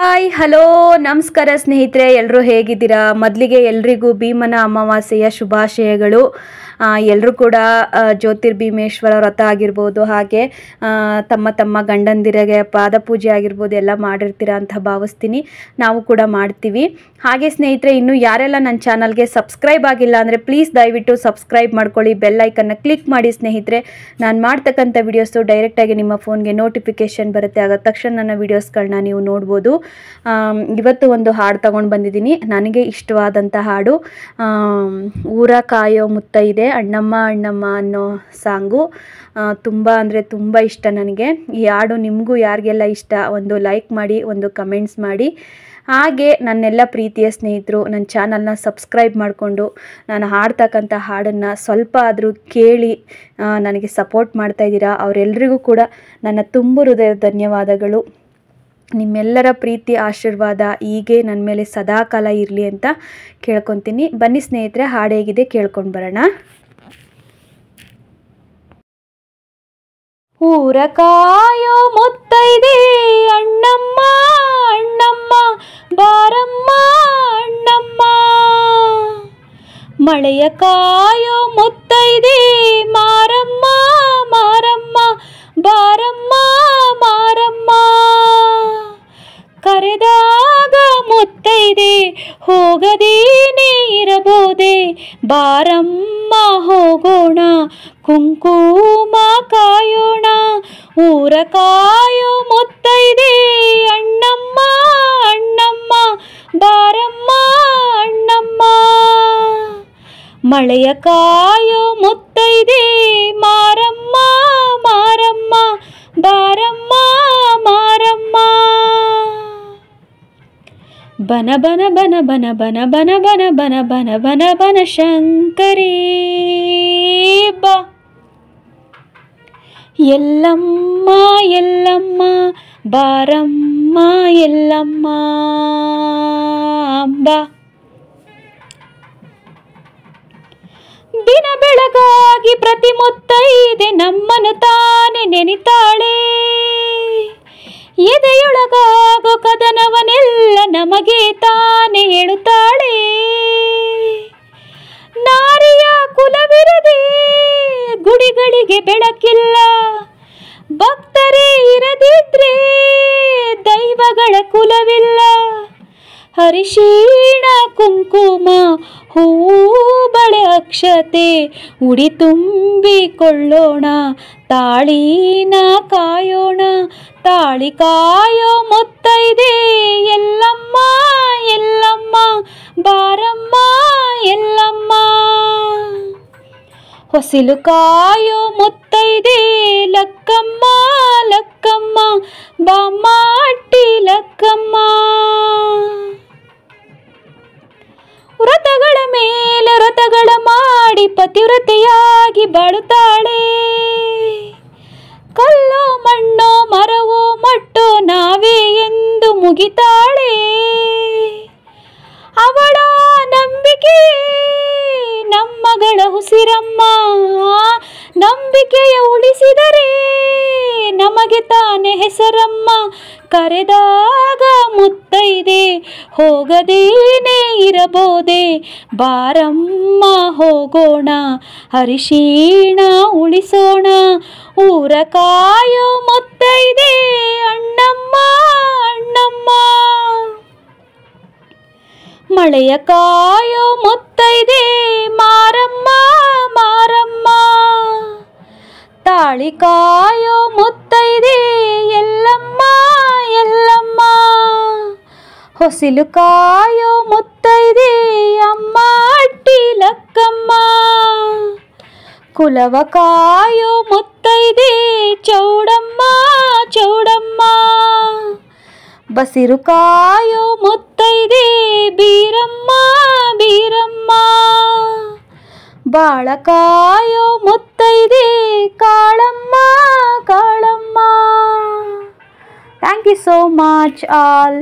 Hi hello ನಮಸ್ಕಾರ ಸ್ನೇಹಿತರೆ, ಎಲ್ಲರೂ ಹೇಗಿದ್ದೀರಾ? ಮೊದಲಿಗೆ ಎಲ್ರಿಗೂ ಭೀಮನ ಅಮಾವಾಸ್ಯೆಯ ಶುಭಾಶಯಗಳು. ಎಲ್ಲರೂ ಕೂಡ ಜ್ಯೋತಿರ್ಭೀಮೇಶ್ವರ ವ್ರತ ಆಗಿರ್ಬೋದು, ಹಾಗೆ ತಮ್ಮ ತಮ್ಮ ಗಂಡಂದಿರಿಗೆ ಪಾದಪೂಜೆ ಆಗಿರ್ಬೋದು ಎಲ್ಲ ಮಾಡಿರ್ತೀರಾ ಅಂತ ಭಾವಿಸ್ತೀನಿ. ನಾವು ಕೂಡ ಮಾಡ್ತೀವಿ. ಹಾಗೆ ಸ್ನೇಹಿತರೆ, ಇನ್ನು ಯಾರೆಲ್ಲ ನನ್ನ ಚಾನಲ್ಗೆ ಸಬ್ಸ್ಕ್ರೈಬ್ ಆಗಿಲ್ಲ ಅಂದರೆ ಪ್ಲೀಸ್ ದಯವಿಟ್ಟು ಸಬ್ಸ್ಕ್ರೈಬ್ ಮಾಡ್ಕೊಳ್ಳಿ, ಬೆಲ್ ಐಕನ್ನ ಕ್ಲಿಕ್ ಮಾಡಿ ಸ್ನೇಹಿತರೆ. ನಾನು ಮಾಡ್ತಕ್ಕಂಥ ವಿಡಿಯೋಸು ಡೈರೆಕ್ಟಾಗಿ ನಿಮ್ಮ ಫೋನ್ಗೆ ನೋಟಿಫಿಕೇಷನ್ ಬರುತ್ತೆ, ಆಗ ತಕ್ಷಣ ನನ್ನ ವಿಡಿಯೋಸ್ಗಳನ್ನ ನೀವು ನೋಡ್ಬೋದು. ಇವತ್ತು ಒಂದು ಹಾಡು ತಗೊಂಡು ಬಂದಿದ್ದೀನಿ, ನನಗೆ ಇಷ್ಟವಾದಂಥ ಹಾಡು. ಊರ ಕಾಯೋ ಮುತ್ತೈದೆ ಅಣ್ಣಮ್ಮ ಅಣ್ಣಮ್ಮ ಅನ್ನೋ ಸಾಂಗು ತುಂಬ ಅಂದರೆ ತುಂಬ ಇಷ್ಟ ನನಗೆ. ಈ ಹಾಡು ನಿಮಗೂ ಯಾರಿಗೆಲ್ಲ ಇಷ್ಟ ಒಂದು ಲೈಕ್ ಮಾಡಿ, ಒಂದು ಕಮೆಂಟ್ಸ್ ಮಾಡಿ. ಹಾಗೆ ನನ್ನೆಲ್ಲ ಪ್ರೀತಿಯ ಸ್ನೇಹಿತರು ನನ್ನ ಚಾನಲ್ನ ಸಬ್ಸ್ಕ್ರೈಬ್ ಮಾಡಿಕೊಂಡು ನಾನು ಹಾಡ್ತಕ್ಕಂಥ ಹಾಡನ್ನು ಸ್ವಲ್ಪ ಆದರೂ ಕೇಳಿ ನನಗೆ ಸಪೋರ್ಟ್ ಮಾಡ್ತಾಯಿದ್ದೀರಾ. ಅವರೆಲ್ಲರಿಗೂ ಕೂಡ ನನ್ನ ತುಂಬ ಹೃದಯದ ಧನ್ಯವಾದಗಳು. ನಿಮ್ಮೆಲ್ಲರ ಪ್ರೀತಿ ಆಶೀರ್ವಾದ ಹೀಗೆ ನನ್ನ ಮೇಲೆ ಸದಾಕಾಲ ಇರಲಿ ಅಂತ ಕೇಳ್ಕೊತೀನಿ. ಬನ್ನಿ ಸ್ನೇಹಿತರೆ, ಹಾಡು ಹೇಗಿದೆ ಕೇಳ್ಕೊಂಡು ಬರೋಣ. ಊರ ಕಾಯೋ ಮುತ್ತೈದೆ ಅಣ್ಣಮ್ಮ ಅಣ್ಣಮ್ಮ ಬಾರಮ್ಮ ಅಣ್ಣಮ್ಮ, ಮಳೆಯ ಕಾಯೋ ಮುತ್ತೈದೆ ಮಾರಮ್ಮ ಮಾರಮ್ಮ ಬಾರಮ್ಮ ಮಾರಮ್ಮ, ಕರೆದಾಗ ಮುತ್ತೈದೆ ಹೋಗದೇನೆ ಇರಬಹುದೇ ಬಾರಮ್ಮ ಹೋಗೋಣ ಕುಂಕುಮ ಕಾಯೋಣ. ಊರ ಕಾಯೋ ಮುತ್ತೈದೆ ಅಣ್ಣಮ್ಮ ಅಣ್ಣಮ್ಮ ಬಾರಮ್ಮ ಅಣ್ಣಮ್ಮ, ಮಳೆಯ ಕಾಯೋ ಮುತ್ತೈದೆ ಮಾರಮ್ಮ ಮಾರಮ್ಮ ಬಾರಮ್ಮ ಮಾರಮ್ಮ. ಬನ ಬನ ಬನ ಬನ ಬನ ಬನ ಬನ ಬನ ಬನ ಬನ ಬನ ಶಂಕರಿ ಬಾ, ಎಲ್ಲಮ್ಮ ಎಲ್ಲಮ್ಮ ಬಾರಮ್ಮ ಎಲ್ಲಮ್ಮ ಬಾ. ದಿನ ಬೆಳಗಾಗಿ ಪ್ರತಿ ಮುತ್ತೈದೆ ನಮ್ಮನ್ನು ತಾನೆ ನೆನಿತಾಳೆ, ಎದೆಯೊಳಗಾಗೋ ಕದನವನೆಲ್ಲ ನಮಗೆ ತಾನೆ ಹೇಳುತ್ತಾಳೆ. ನಾರಿಯ ಕುಲವಿರದೆ ಗುಡಿಗಳಿಗೆ ಬೆಳಕಿಲ್ಲ, ಭಕ್ತರೇ ಇರದಿದ್ರೆ ದೈವಗಳ ಕುಲವಿಲ್ಲ. ಹರಿಶೀಣ ಕುಂಕುಮ ಹೂ ಬಳೆ ಅಕ್ಷತೆ ಉಡಿ ತುಂಬಿಕೊಳ್ಳೋಣ, ತಾಳಿನ ಕಾಯೋಣ. ತಾಳಿ ಕಾಯೋ ಮುತ್ತೈದೆ ಎಲ್ಲಮ್ಮ ಎಲ್ಲಮ್ಮ ಬಾರಮ್ಮ ಎಲ್ಲಮ್ಮ, ಹೊಸಿಲು ಕಾಯೋ ಮುತ್ತೈದೆ ಲಕ್ಕಮ್ಮ ಲಕ್ಕಮ್ಮ ಬಾಮ್ಮ ಅಟ್ಟಿ ಲಕ್ಕಮ್ಮ. ವ್ರತಗಳ ಮೇಲೆ ವ್ರತಗಳ ಮಾಡಿ ಪತಿವ್ರತೆಯಾಗಿ ಬಾಳುತ್ತಾಳೆ, ಕಲ್ಲೋ ಮಣ್ಣೋ ಮರವೋ ಮಟ್ಟೋ ನಾವೇ ಎಂದು ಮುಗಿತಾಳೆ. ಅವಳ ನಂಬಿಕೆ ನಮ್ಮಗಳ ಉಸಿರಮ್ಮ, ನಂಬಿಕೆಯ ಉಳಿಸಿದರೆ ನಮಗೆ ತಾನೇ ಹೆಸರಮ್ಮ. ಕರೆದಾಗ ಮುತ್ತೈದೆ ಹೋಗದೇನೆ ಇರಬಹುದೇ ಬಾರಮ್ಮ ಹೋಗೋಣ ಹರಿಶೀಣ ಉಳಿಸೋಣ. ಊರ ಕಾಯೋ ಮುತ್ತೈದೆ ಅಣ್ಣಮ್ಮ ಅಣ್ಣಮ್ಮ, ಮಳೆಯ ಕಾಯೋ ಮುತ್ತೈದೆ ಮಾರಮ್ಮ ಮಾರಮ್ಮ, ತಾಳಿ ಕಾಯೋ ಮುತ್ತೈದೆ ಎಲ್ಲಮ್ಮ ಎಲ್ಲಮ್ಮ, ಹೊಸಿಲು ಕಾಯೋ ಮುತ್ತೈದೆ ಅಮ್ಮ ಅಟ್ಟಿ ಲಕ್ಕಮ್ಮ, ಕುಲವ ಕಾಯೋ ಮುತ್ತೈದೆ ಚೌಡಮ್ಮ ಚೌಡಮ್ಮ, ಬಸಿರು ಕಾಯೋ ಮುತ್ತೈದೆ ಬೀರಮ್ಮ ಬೀರಮ್ಮ, ಬಾಳ ಕಾಯೋ ಮುತ್ತೈದೆ Kalamma Kalamma. Thank you so much all.